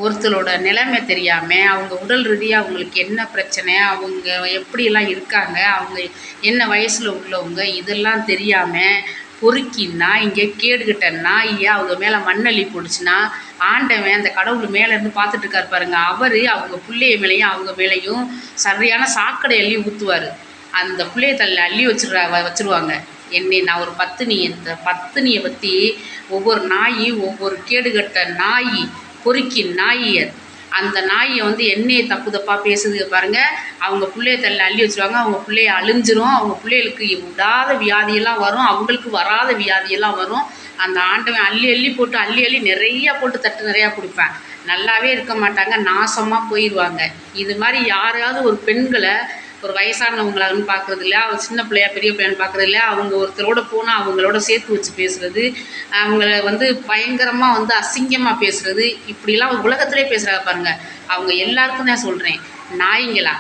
ஒருத்தரோட நிலைமை தெரியாமல், அவங்க உடல் ரீதியாக அவங்களுக்கு என்ன பிரச்சனை, அவங்க எப்படியெல்லாம் இருக்காங்க, அவங்க என்ன வயசில் உள்ளவங்க, இதெல்லாம் தெரியாமல் பொறுக்கி நாய்ங்க, கேடுகட்ட நாய் அவங்க மேலே மண்ணள்ளி போட்டுச்சுன்னா, ஆண்டவன் அந்த கடவுள் மேலேருந்து பார்த்துட்ருக்காரு பாருங்க, அவர் அவங்க பிள்ளைய மேலேயும் அவங்க மேலேயும் சரியான சாக்கடை அள்ளி ஊற்றுவார். அந்த பிள்ளைய தள்ள அள்ளி வச்சுருவாங்க. நான் ஒரு பத்தினி, இந்த பத்தினியை பற்றி ஒவ்வொரு நாய், ஒவ்வொரு கேடுகட்ட நாய், பொறுக்கி நாய், அந்த நாயை என்னையை தப்பு தப்பாக பேசுது பாருங்கள். அவங்க பிள்ளைய தள்ள அள்ளி வச்சுருவாங்க, அவங்க பிள்ளைய அழிஞ்சிரும், அவங்க பிள்ளைகளுக்கு விடாத வியாதியெல்லாம் வரும், அவங்களுக்கு வராத வியாதியெல்லாம் வரும். அந்த ஆண்டவன் அள்ளி அள்ளி போட்டு அள்ளி நிறையா போட்டு தட்டு நிறையா கொடுப்பேன். நல்லாவே இருக்க மாட்டாங்க, நாசமாக போயிடுவாங்க. இது மாதிரி யாரையாவது ஒரு பெண்களை, ஒரு வயசானவங்களான்னு பார்க்குறது இல்லை, அவங்க சின்ன பிள்ளையா பெரிய பிள்ளைன்னு பார்க்குறது இல்லை, அவங்க ஒருத்தரோட போனால் அவங்களோட சேர்த்து வச்சு பேசுகிறது, அவங்கள பயங்கரமாக அசிங்கமாக பேசுகிறது, இப்படிலாம் உலகத்திலே பேசுகிறாங்க பாருங்கள். அவங்க எல்லாருக்கும் தான் சொல்கிறேன், நாய்ங்களா,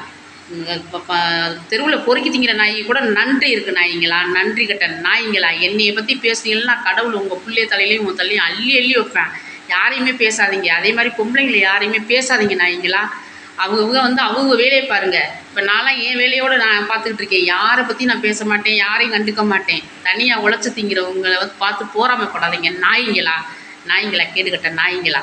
தெருவில் பொறுக்கி திங்கிற நாய் கூட நன்றி இருக்குது நாய்ங்களா, நன்றி கட்ட நாய்ங்களா, என்னையை பற்றி பேசுனீங்கன்னா கடவுள் உங்கள் பிள்ளைய தலையிலையும் உங்கள் தலையும் அள்ளி அள்ளி வைப்பேன். யாரையுமே பேசாதீங்க. அதே மாதிரி பொம்பளைங்களை யாரையுமே பேசாதீங்க நாய்ங்களா. அவங்க அவங்க வேலையை பாருங்கள். இப்போ நான்லாம் என் வேலையோடு நான் பார்த்துக்கிட்டு இருக்கேன். யாரை பற்றி நான் பேச மாட்டேன், யாரையும் கண்டுக்க மாட்டேன். தனியாக உழைச்சி திங்கிறவங்களை பார்த்து போராமப்படாதீங்க நாய்ங்களா, நாய்ங்களா, கேடுகட்ட நாய்ங்களா.